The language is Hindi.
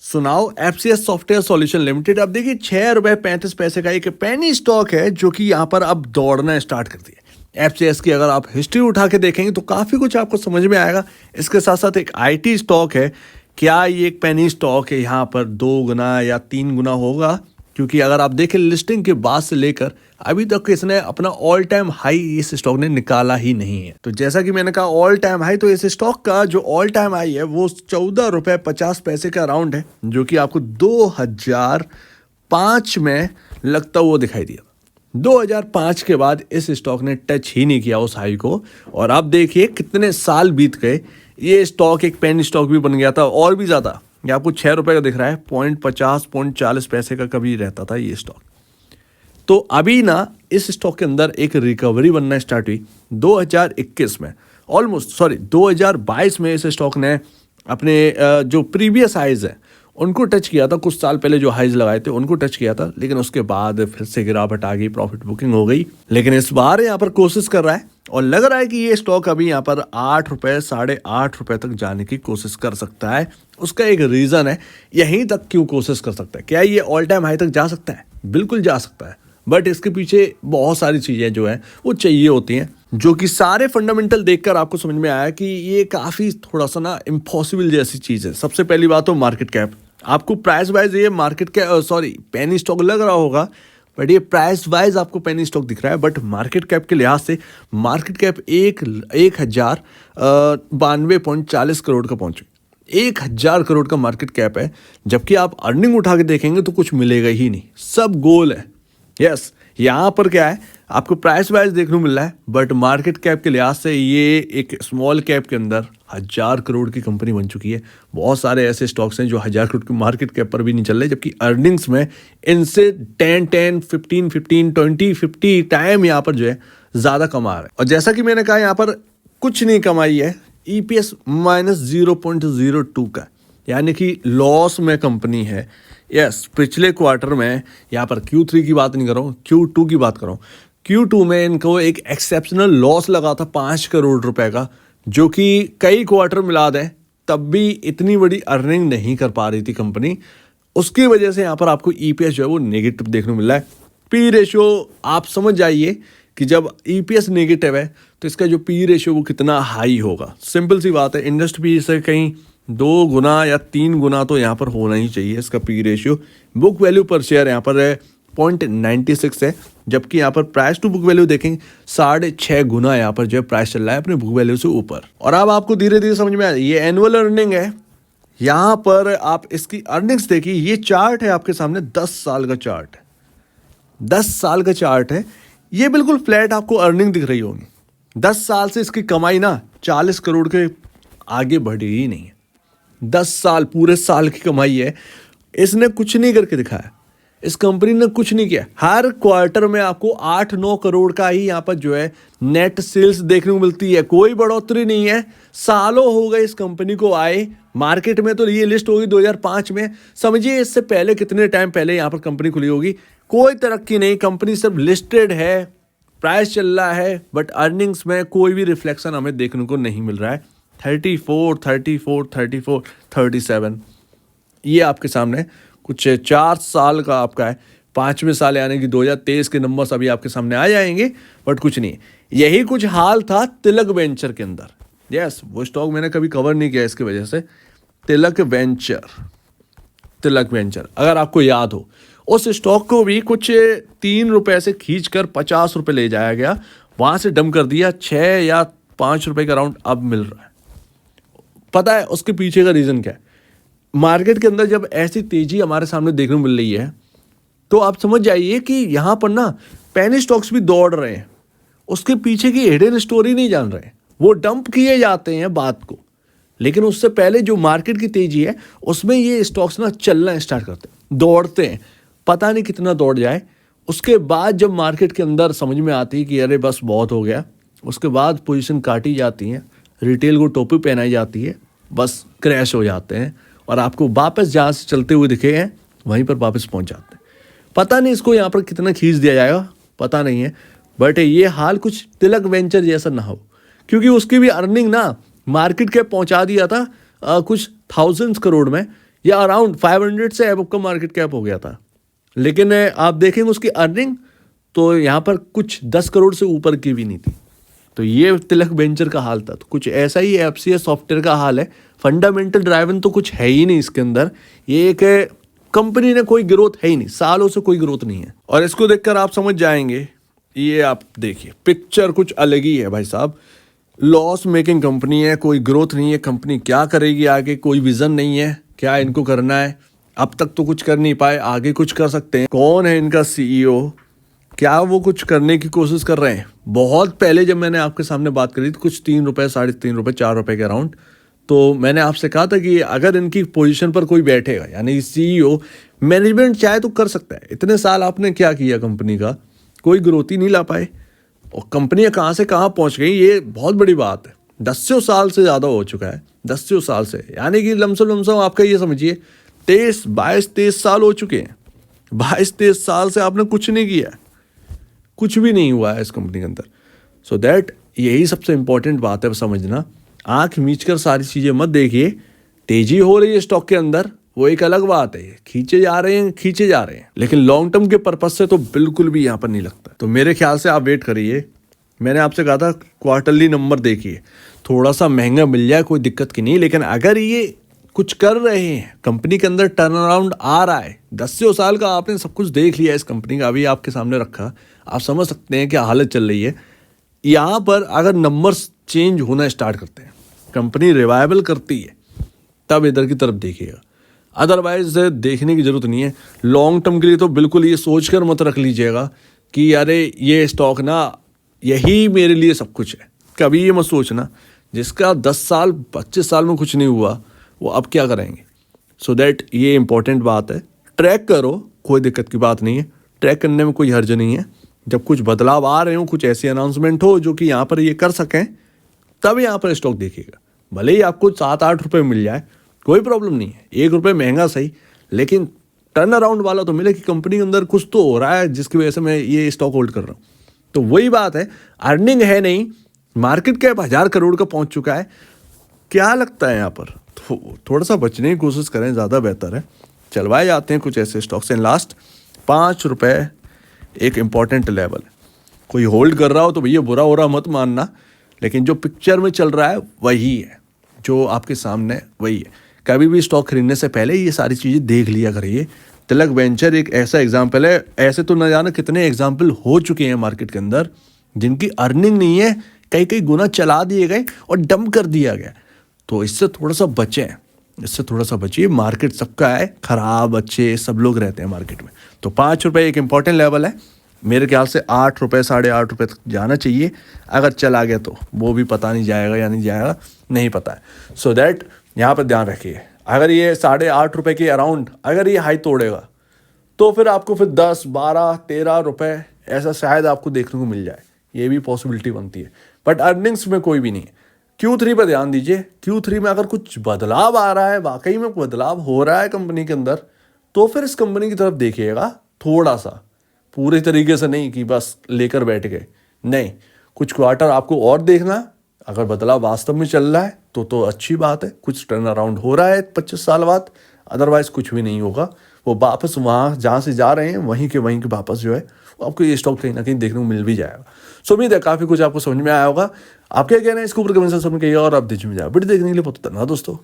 सुनाओ एफसीएस सॉफ्टवेयर सॉल्यूशन लिमिटेड। अब देखिए 6 रुपए 35 पैसे का एक पेनी स्टॉक है जो कि यहाँ पर अब दौड़ना स्टार्ट कर दिया। एफसीएस की अगर आप हिस्ट्री उठा के देखेंगे तो काफ़ी कुछ आपको समझ में आएगा। इसके साथ साथ एक आईटी स्टॉक है। क्या ये एक पेनी स्टॉक है यहाँ पर 2 गुना या 3 गुना होगा? क्योंकि अगर आप देखें लिस्टिंग के बाद से लेकर अभी तक इसने अपना ऑल टाइम हाई इस स्टॉक ने निकाला ही नहीं है। तो जैसा कि मैंने कहा ऑल टाइम हाई, तो इस स्टॉक का जो ऑल टाइम हाई है वो 14 रुपए 50 पैसे का अराउंड है, जो कि आपको 2005 में लगता हुआ दिखाई दिया। 2005 के बाद इस स्टॉक ने टच ही नहीं किया उस हाई को। और अब देखिए कितने साल बीत गए, ये स्टॉक एक पेनी स्टॉक भी बन गया था और भी ज़्यादा। ये आपको 6 रुपए का दिख रहा है, 0.40 पैसे का कभी रहता था ये स्टॉक। तो अभी ना इस स्टॉक के अंदर एक रिकवरी बनना स्टार्ट हुई 2021 में, 2022 में इस स्टॉक ने अपने जो प्रीवियस हाइज है उनको टच किया था। कुछ साल पहले जो हाइज लगाए थे उनको टच किया था, लेकिन उसके बाद फिर से गिरावट आ गई, प्रॉफिट बुकिंग हो गई। लेकिन इस बार यहाँ पर कोशिश कर रहा है और लग रहा है कि ये स्टॉक अभी यहाँ पर 8 रुपए 8.5 तक जाने की कोशिश कर सकता है। उसका एक रीज़न है, यहीं तक क्यों कोशिश कर सकता है। क्या ये ऑल टाइम हाई तक जा सकता है? बिल्कुल जा सकता है, बट इसके पीछे बहुत सारी चीज़ें जो है वो चाहिए होती हैं, जो कि सारे फंडामेंटल देखकर आपको समझ में आया कि ये काफ़ी थोड़ा सा ना इम्पॉसिबल जैसी चीज़ है। सबसे पहली बात तो मार्केट कैप। आपको प्राइस वाइज ये मार्केट कैप पेनी स्टॉक लग रहा होगा, बट ये प्राइस वाइज आपको पेनी स्टॉक दिख रहा है, बट मार्केट कैप के लिहाज से मार्केट कैप 1092.40 करोड़ का पहुंच गई। 1000 करोड़ का मार्केट कैप है, जबकि आप अर्निंग उठा के देखेंगे तो कुछ मिलेगा ही नहीं, सब गोल है। यस, यहाँ पर क्या है, आपको प्राइस वाइज देखने को मिल रहा है, बट मार्केट कैप के लिहाज से ये एक स्मॉल कैप के अंदर 1000 करोड़ की कंपनी बन चुकी है। बहुत सारे ऐसे स्टॉक्स हैं जो 1000 करोड़ की मार्केट कैप पर भी नहीं चल रहे, जबकि अर्निंग्स में इनसे 10, 15, 20, 50 टाइम यहाँ पर जो है ज़्यादा कमा रहे हैं। और जैसा कि मैंने कहा यहाँ पर कुछ नहीं कमाई है, EPS -0.02 का, यानी कि लॉस में कंपनी है। यस, पिछले क्वार्टर में यहाँ पर Q3 की बात नहीं कर रहा हूँ, Q2 की बात कर रहा हूँ। Q2 में इनको एक एक्सेप्शनल लॉस लगा था 5 करोड़ रुपए का, जो कि कई क्वार्टर मिला दें तब भी इतनी बड़ी अर्निंग नहीं कर पा रही थी कंपनी। उसकी वजह से यहाँ पर आपको EPS जो है वो नेगेटिव देखने को मिल रहा है। पी रेशो आप समझ जाइए कि जब EPS नेगेटिव है तो इसका जो पी रेशो वो कितना हाई होगा। सिंपल सी बात है, इंडस्ट्री से कहीं 2 गुना या 3 गुना तो यहाँ पर होना ही चाहिए इसका पी रेशियो। बुक वैल्यू पर शेयर यहाँ पर 0.96 है, जबकि यहाँ पर प्राइस टू बुक वैल्यू देखेंगे 6.5 गुना यहाँ पर जो है प्राइस चल रहा है अपने बुक वैल्यू से ऊपर। और अब आपको धीरे धीरे समझ में आ, ये एनुअल अर्निंग है। यहाँ पर आप इसकी अर्निंग्स देखिए, ये चार्ट है आपके सामने, 10 साल का चार्ट है, 10 साल का चार्ट है। ये बिल्कुल फ्लैट आपको अर्निंग दिख रही होगी। 10 साल से इसकी कमाई ना 40 करोड़ के आगे बढ़ी ही नहीं है। 10 साल पूरे साल की कमाई है, इसने कुछ नहीं करके दिखाया, इस कंपनी ने कुछ नहीं किया। हर क्वार्टर में आपको 8-9 करोड़ का ही यहाँ पर जो है नेट सेल्स देखने को मिलती है, कोई बढ़ोतरी नहीं है। सालों हो गए इस कंपनी को आए मार्केट में, तो ये लिस्ट होगी 2005 में, समझिए इससे पहले कितने टाइम पहले यहाँ पर कंपनी खुली होगी। कोई तरक्की नहीं, कंपनी सिर्फ लिस्टेड है, प्राइस चल रहा है, बट अर्निंग्स में कोई भी रिफ्लेक्शन हमें देखने को नहीं मिल रहा है। 37 ये आपके सामने कुछ 4 साल का आपका है। 5वें साल यानी कि 2023 के नंबर्स अभी आपके सामने आ जाएंगे, बट कुछ नहीं। यही कुछ हाल था तिलक वेंचर के अंदर। यस, वो स्टॉक मैंने कभी कवर नहीं किया इसकी वजह से। तिलक वेंचर अगर आपको याद हो, उस स्टॉक को भी कुछ 3 रुपए से खींच कर 50 रुपए ले जाया गया, वहां से डंप कर दिया, 6 या 5 रुपए का राउंड अब मिल रहा है। पता है उसके पीछे का रीज़न क्या है? मार्केट के अंदर जब ऐसी तेजी हमारे सामने देखने को मिल रही है, तो आप समझ जाइए कि यहाँ पर ना पेनी स्टॉक्स भी दौड़ रहे हैं, उसके पीछे की हिडन स्टोरी नहीं जान रहे। वो डंप किए जाते हैं बात को, लेकिन उससे पहले जो मार्केट की तेजी है उसमें ये स्टॉक्स ना चलना स्टार्ट करते हैं, दौड़ते हैं, पता नहीं कितना दौड़ जाए। उसके बाद जब मार्केट के अंदर समझ में आती है कि अरे बस बहुत हो गया, उसके बाद पोजीशन काटी जाती हैं, रिटेल को टोपी पहनाई जाती है, बस क्रैश हो जाते हैं और आपको वापस जहाँ से चलते हुए दिखे हैं वहीं पर वापस पहुँच जाते हैं। पता नहीं इसको यहाँ पर कितना खींच दिया जाएगा, पता नहीं है, बट ये हाल कुछ तिलक वेंचर जैसा ना हो, क्योंकि उसकी भी अर्निंग ना मार्केट के पहुँचा दिया था कुछ 1000 करोड़ में, या अराउंड 500 से अबव का मार्केट कैप हो गया था। लेकिन आप देखेंगे उसकी अर्निंग तो यहाँ पर कुछ 10 करोड़ से ऊपर की भी नहीं थी। तो ये तिलक वेंचर का हाल था। तो कुछ ऐसा ही एफसीएस सॉफ्टवेयर का हाल है। फंडामेंटल ड्राइवन तो कुछ है ही नहीं इसके अंदर। ये एक कंपनी ने कोई ग्रोथ है ही नहीं, सालों से कोई ग्रोथ नहीं है। और इसको देखकर आप समझ जाएंगे, ये आप देखिए पिक्चर कुछ अलग ही है भाई साहब। लॉस मेकिंग कंपनी है, कोई ग्रोथ नहीं है, कंपनी क्या करेगी आगे, कोई विजन नहीं है क्या इनको करना है। अब तक तो कुछ कर नहीं पाए, आगे कुछ कर सकते हैं। कौन है इनका सीईओ, क्या वो कुछ करने की कोशिश कर रहे हैं। बहुत पहले जब मैंने आपके सामने बात करी थी कुछ 3 रुपए, 3.5 रुपए, 4 रुपए के अराउंड, तो मैंने आपसे कहा था कि अगर इनकी पोजीशन पर कोई बैठेगा यानी सीईओ, मैनेजमेंट चाहे तो कर सकता है। इतने साल आपने क्या किया कंपनी का, कोई ग्रोथ ही नहीं ला पाए और कंपनियां कहाँ से कहाँ पहुंच गई, ये बहुत बड़ी बात है। 10 साल से ज़्यादा हो चुका है, 10 साल से, यानी कि लमसम आपका ये समझिए 23 साल हो चुके हैं। 22-23 साल से आपने कुछ नहीं किया, कुछ भी नहीं हुआ है इस कंपनी के अंदर। सो दैट यही सबसे इंपॉर्टेंट बात है समझना। आंख मीच कर सारी चीज़ें मत देखिए। तेजी हो रही है स्टॉक के अंदर, वो एक अलग बात है, खींचे जा रहे हैं, लेकिन लॉन्ग टर्म के पर्पज से तो बिल्कुल भी यहाँ पर नहीं लगता। तो मेरे ख्याल से आप वेट करिए। मैंने आपसे कहा था क्वार्टरली नंबर देखिए, थोड़ा सा महंगा मिल जाए कोई दिक्कत की नहीं, लेकिन अगर ये कुछ कर रहे हैं, कंपनी के अंदर टर्न अराउंड आ रहा है, 10 साल का आपने सब कुछ देख लिया इस कंपनी का, अभी आपके सामने रखा, आप समझ सकते हैं क्या हालत चल रही है। यहाँ पर अगर नंबर्स चेंज होना स्टार्ट करते हैं, कंपनी रिवाइवल करती है, तब इधर की तरफ देखिएगा। अदरवाइज देखने की जरूरत नहीं है। लॉन्ग टर्म के लिए तो बिल्कुल ये सोच कर मत रख लीजिएगा कि अरे ये स्टॉक ना यही मेरे लिए सब कुछ है। कभी ये मत सोचना जिसका 10 साल 25 साल में कुछ नहीं हुआ वो अब क्या करेंगे। सो दैट ये इंपॉर्टेंट बात है। ट्रैक करो, कोई दिक्कत की बात नहीं है, ट्रैक करने में कोई हर्ज नहीं है। जब कुछ बदलाव आ रहे हो, कुछ ऐसी अनाउंसमेंट हो जो कि यहाँ पर ये कर सकें, तब यहाँ पर स्टॉक देखिएगा। भले ही आपको 7-8 रुपये मिल जाए, कोई प्रॉब्लम नहीं है, 1 रुपये महंगा सही, लेकिन टर्न अराउंड वाला तो मिले कि कंपनी के अंदर कुछ तो हो रहा है जिसकी वजह से मैं ये स्टॉक होल्ड कर रहा हूँ। तो वही बात है, अर्निंग है नहीं, मार्केट कैप 1000 करोड़ का पहुंच चुका है। क्या लगता है यहाँ पर थोड़ा सा बचने की कोशिश करें, ज़्यादा बेहतर है। चलवाए जाते हैं कुछ ऐसे स्टॉक्स हैं। लास्ट 5 रुपये एक इम्पॉर्टेंट लेवल है। कोई होल्ड कर रहा हो तो भैया बुरा हो रहा मत मानना, लेकिन जो पिक्चर में चल रहा है वही है, जो आपके सामने वही है। कभी भी स्टॉक खरीदने से पहले ये सारी चीज़ें देख लिया करिए। तिलक वेंचर एक ऐसा एग्जाम्पल है, ऐसे तो न जाना कितने एग्जाम्पल हो चुके हैं मार्केट के अंदर जिनकी अर्निंग नहीं है, कई गुना चला दिए गए और डंप कर दिया गया। तो इससे थोड़ा सा बचें, इससे थोड़ा सा बचिए। मार्केट सबका है, खराब अच्छे सब लोग रहते हैं मार्केट में। तो 5 रुपये एक इंपॉर्टेंट लेवल है। मेरे ख्याल से 8 रुपये 8.5 रुपये तक जाना चाहिए। अगर चला गया तो वो भी पता नहीं जाएगा या नहीं जाएगा, नहीं पता है। सो दैट यहाँ पर ध्यान रखिए। अगर ये 8.5 रुपये के अराउंड अगर ये हाई तोड़ेगा तो फिर आपको फिर 10, 12, 13 रुपये ऐसा शायद आपको देखने को मिल जाए, ये भी पॉसिबिलिटी बनती है। बट अर्निंग्स में कोई भी नहीं है। Q3 पर ध्यान दीजिए। Q3 में अगर कुछ बदलाव आ रहा है, वाकई में बदलाव हो रहा है कंपनी के अंदर, तो फिर इस कंपनी की तरफ देखिएगा थोड़ा सा, पूरे तरीके से नहीं कि बस लेकर बैठ गए, नहीं, कुछ क्वार्टर आपको और देखना। अगर बदलाव वास्तव में चल रहा है तो अच्छी बात है, कुछ टर्न अराउंड हो रहा है 25 साल बाद। अदरवाइज कुछ भी नहीं होगा, वो वापस वहाँ जहाँ से जा रहे हैं वहीं के वापस जो है आपको ये स्टॉक कहीं ना कहीं देखने को मिल भी जाएगा। सो उम्मीद है काफ़ी कुछ आपको समझ में आया होगा। आप क्या कहना है इसके ऊपर कमेंट सेक्शन में कहिए और आप दीजिए वीडियो देखने के लिए बहुत धन्यवाद दोस्तों।